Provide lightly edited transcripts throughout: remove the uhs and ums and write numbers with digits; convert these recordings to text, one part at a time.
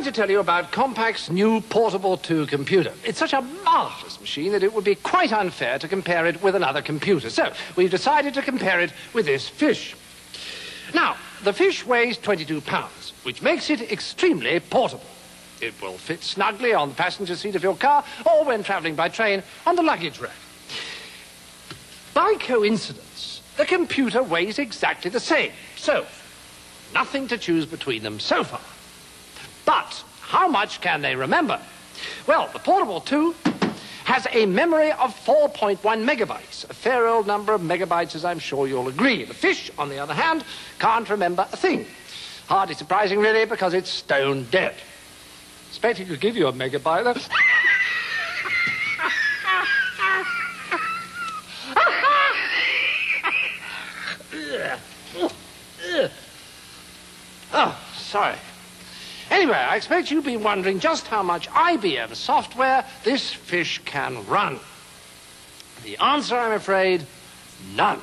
like to tell you about Compaq's new portable 2 computer. It's such a marvellous machine that it would be quite unfair to compare it with another computer. So, we've decided to compare it with this fish. Now, the fish weighs 22 pounds, which makes it extremely portable. It will fit snugly on the passenger seat of your car or when travelling by train on the luggage rack. By coincidence, the computer weighs exactly the same. So, nothing to choose between them so far. But how much can they remember? Well, the portable 2 has a memory of 4.1 megabytes, a fair old number of megabytes, as I'm sure you'll agree. The fish, on the other hand, can't remember a thing. Hardly surprising, really, because it's stone dead. Expect he could give you a megabyte, though. Oh, sorry. Anyway, I expect you've been wondering just how much IBM software this fish can run. The answer, I'm afraid, none.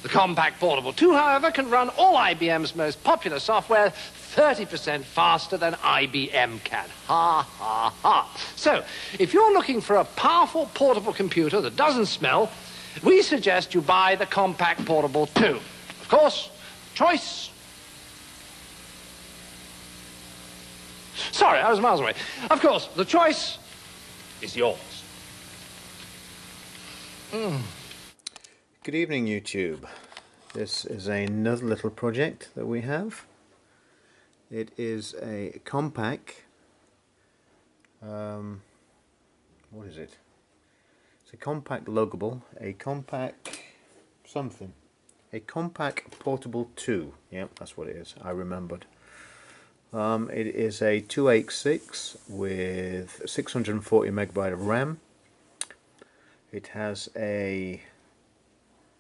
The Compaq Portable 2, however, can run all IBM's most popular software 30% faster than IBM can. Ha, ha, ha. So, if you're looking for a powerful portable computer that doesn't smell, we suggest you buy the Compaq Portable 2. Of course, choice. Sorry, I was miles away. Of course, the choice is yours. Good evening, YouTube. This is another little project that we have. It is a Compaq. What is it? It's a Compaq loggable, a Compaq something. A Compaq Portable 2. Yep, that's what it is. I remembered. It is a 286 with 640 megabyte of RAM. It has a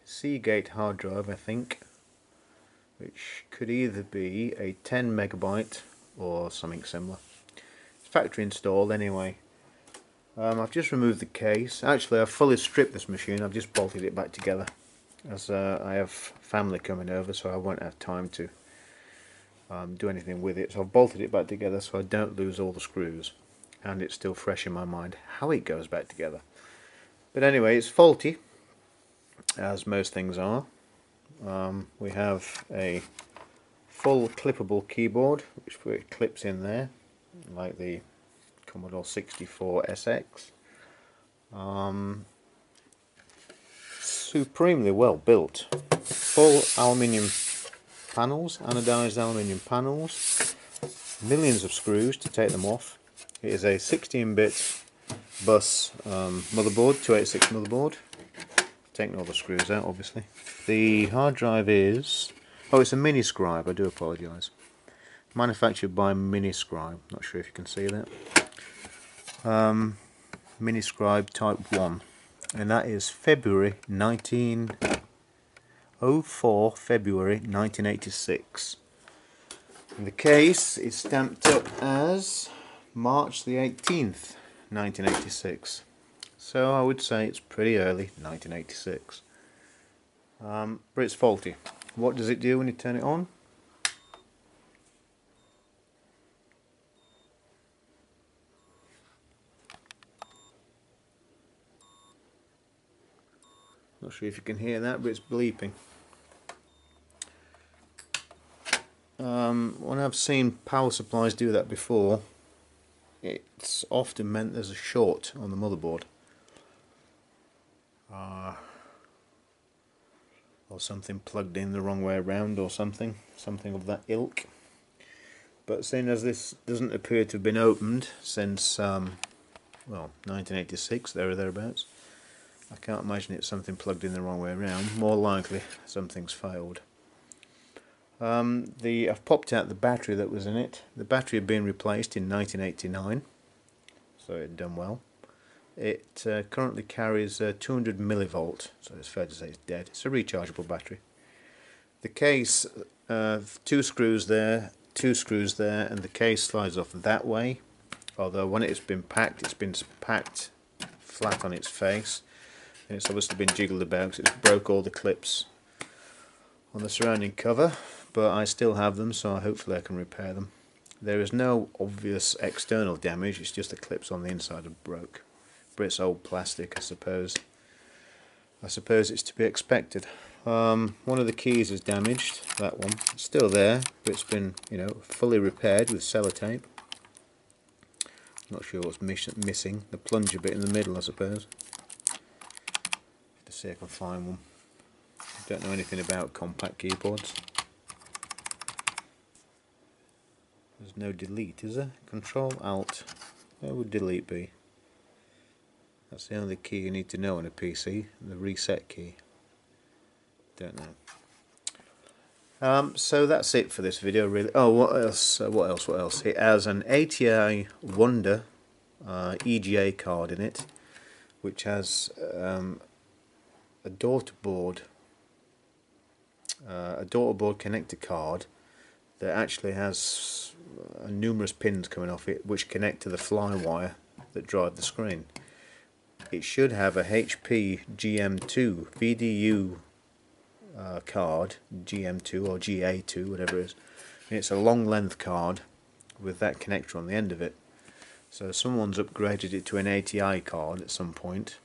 Seagate hard drive, I think, which could either be a 10 megabyte or something similar. It's factory installed anyway. I've just removed the case. Actually, I've fully stripped this machine. I've just bolted it back together, as I have family coming over, so I won't have time to do anything with it. So I've bolted it back together so I don't lose all the screws, and it's still fresh in my mind how it goes back together. But anyway, it's faulty, as most things are. We have a full clippable keyboard which clips in there like the Commodore 64 SX. Supremely well built, full aluminium panels, anodized aluminium panels, millions of screws to take them off. It is a 16-bit bus motherboard, 286 motherboard. Taking all the screws out, obviously. The hard drive is, oh, it's a Miniscribe, I do apologise. Manufactured by Miniscribe, not sure if you can see that. Miniscribe Type 1, and that is February 1986. And the case is stamped up as March the 18th, 1986. So I would say it's pretty early, 1986. But it's faulty. What does it do when you turn it on? Not sure if you can hear that, but it's bleeping. When I've seen power supplies do that before, it's often meant there's a short on the motherboard. Or something plugged in the wrong way around, or something of that ilk. But seeing as this doesn't appear to have been opened since well, 1986, there or thereabouts, I can't imagine it's something plugged in the wrong way around. More likely something's failed. I've popped out the battery that was in it. The battery had been replaced in 1989, so it had done well. It currently carries 200 millivolt, so it's fair to say it's dead. It's a rechargeable battery. The case, 2 screws there, and the case slides off that way. Although when it's been packed flat on its face, and it's obviously been jiggled about. It's broke all the clips on the surrounding cover, but I still have them, so hopefully I can repair them. There is no obvious external damage, it's just the clips on the inside have broke. But it's old plastic, I suppose. I suppose it's to be expected. One of the keys is damaged, that one. It's still there, but it's been, you know, fully repaired with sellotape. Not sure what's missing. The plunger bit in the middle, I suppose. Let's see if I can find one. I don't know anything about Compaq keyboards. There's no delete, is there? Control Alt. Where would delete be? That's the only key you need to know on a PC. The reset key. Don't know. So that's it for this video, really. Oh, what else? What else? It has an ATI Wonder EGA card in it, which has a daughterboard connector card that actually has numerous pins coming off it, which connect to the fly wire that drive the screen. It should have a HP GM2 VDU card, GM2 or GA2, whatever it is. And it's a long length card with that connector on the end of it. So someone's upgraded it to an ATI card at some point.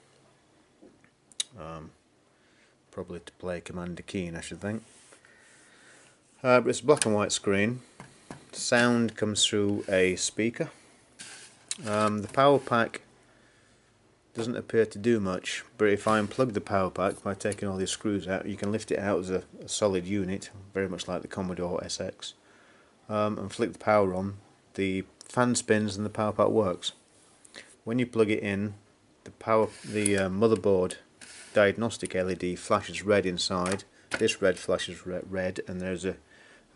Probably to play Commander Keen, I should think. But it's a black and white screen. Sound comes through a speaker. The power pack doesn't appear to do much, but if I unplug the power pack by taking all these screws out, you can lift it out as a solid unit, very much like the Commodore SX, and flick the power on. The fan spins and the power pack works. When you plug it in, the motherboard diagnostic LED flashes red inside. This red flashes red, and there's a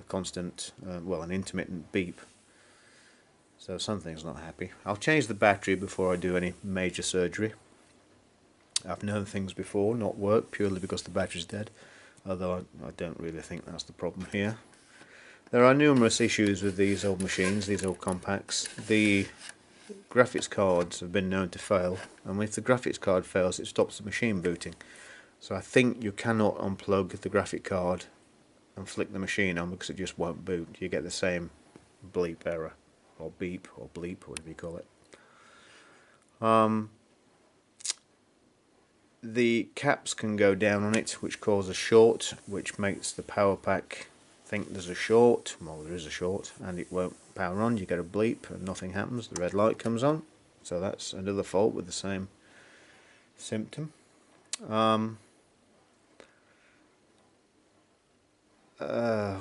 constant, well, an intermittent beep. So something's not happy. I'll change the battery before I do any major surgery. I've known things before not work purely because the battery's dead, although I don't really think that's the problem here. There are numerous issues with these old machines, these old Compaqs. The graphics cards have been known to fail, and if the graphics card fails, it stops the machine booting. So I think you cannot unplug the graphic card and flick the machine on, because it just won't boot. You get the same bleep error, or beep, or bleep, whatever you call it. The caps can go down on it, which cause a short, which makes the power pack think there's a short. Well, there is a short, and it won't power on. You get a bleep and nothing happens. The red light comes on. So that's another fault with the same symptom.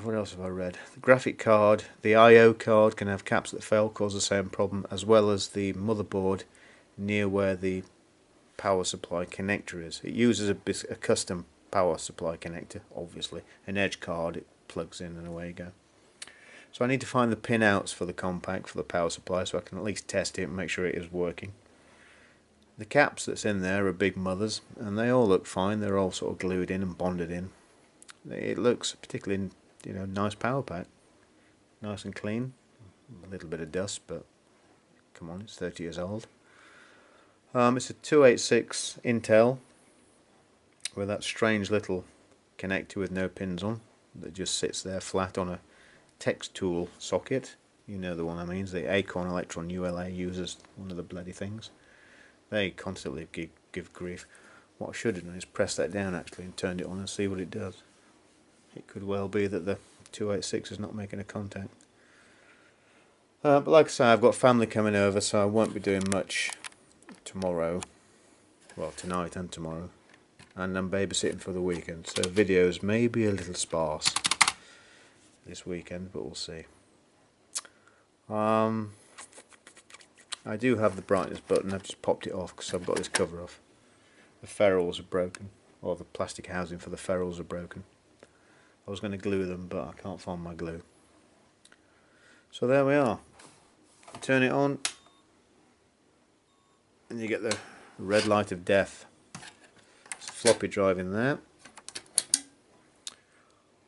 What else have I read? The graphic card, the I/O card can have caps that fail, cause the same problem, as well as the motherboard near where the power supply connector is. It uses a custom power supply connector, obviously. An edge card, it plugs in and away you go. So I need to find the pin outs for the Compaq, for the power supply, so I can at least test it and make sure it is working. The caps that's in there are big mothers, and they all look fine. They're all sort of glued in and bonded in. It looks particularly, you know, nice power pack, nice and clean. A little bit of dust, but come on, it's 30 years old. It's a 286 Intel with that strange little connector with no pins on that just sits there flat on a text tool socket. You know the one I mean. The Acorn Electron ULA uses one of the bloody things. They constantly give grief. What I should have done is press that down actually and turned it on and see what it does. It could well be that the 286 is not making a contact. But like I say, I've got family coming over, so I won't be doing much tomorrow. Well, tonight and tomorrow. And I'm babysitting for the weekend, so videos may be a little sparse this weekend, but we'll see. I do have the brightness button. I've just popped it off because I've got this cover off. The ferrules are broken, or the plastic housing for the ferrules are broken. I was going to glue them, but I can't find my glue. So there we are. Turn it on, and you get the red light of death. There's a floppy drive in there.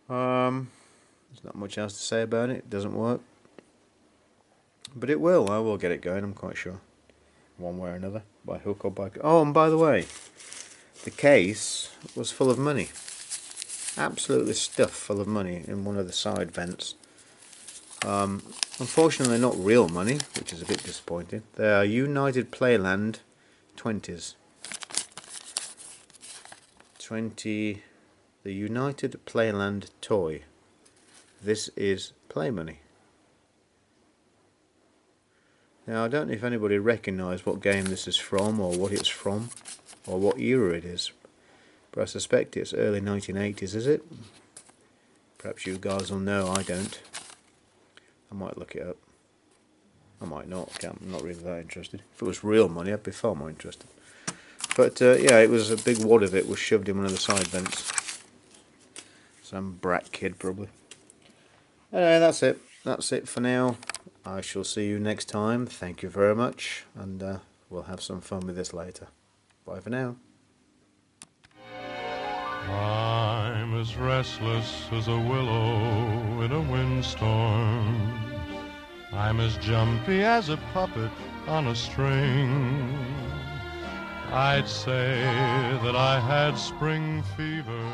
There's not much else to say about it. It doesn't work. But it will. I will get it going, I'm quite sure. One way or another. By hook or by... Oh, and by the way, the case was full of money. Absolutely stuffed full of money in one of the side vents. Unfortunately not real money, which is a bit disappointing. They are United Playland 20s. 20, the United Playland toy. This is play money. Now I don't know if anybody recognised what game this is from, or what it's from, or what era it is, but I suspect it's early 1980s, is it? Perhaps you guys will know, I don't. I might look it up. I might not, I'm not really that interested. If it was real money I'd be far more interested. But yeah, it was a big wad of it was shoved in one of the side vents. Some brat kid probably. Anyway, that's it. That's it for now. I shall see you next time. Thank you very much, and we'll have some fun with this later. Bye for now. I'm as restless as a willow in a windstorm. I'm as jumpy as a puppet on a string. I'd say that I had spring fever.